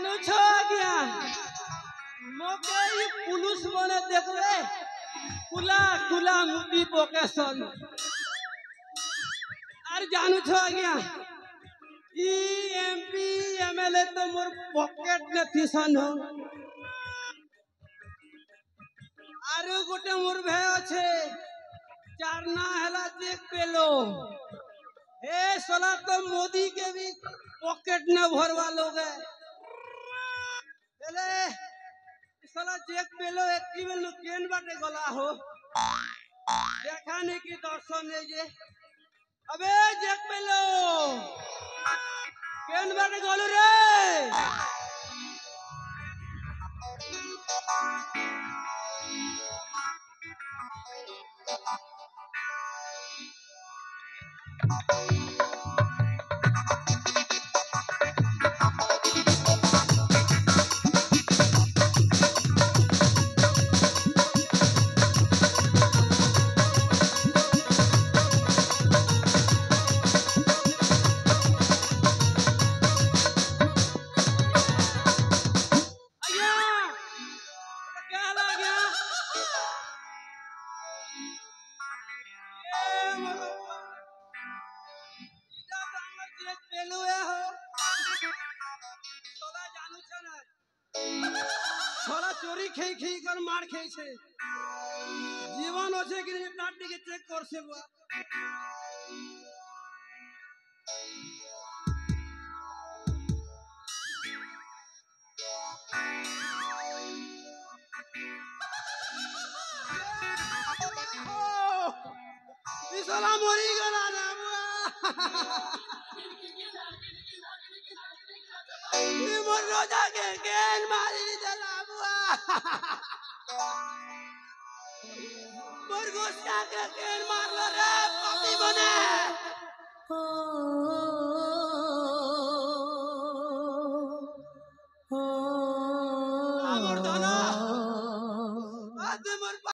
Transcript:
জানো ছো আজ্ঞা মোকে এই পুলিশ মনে দেখলে কুলা কুলা মুটি পকেশন আর জানো ছো আজ্ঞা ই এমপি এমএলএ তো মোর পকেট নে থিসন হো আর গোটে মোর ভাই আছে चार ना हला चेक पेलो ए साला तो मोदी के भी पॉकेट न भरवा लोगे एले साला चेक पेलो एक की बेल केन बाटे गला हो देखा नहीं कि दर्शन है जे अबे चेक पेलो केन बाटे गलो रे चोरी खेई खेई कर मार खेई छे जीवन होछे कि काट के चेक कर से बुआ साला मरी गला ना बुआ ये मोर रोजा के केन मारी दला बुआ मोर गोस्ता के केन मारलो रे पपी बने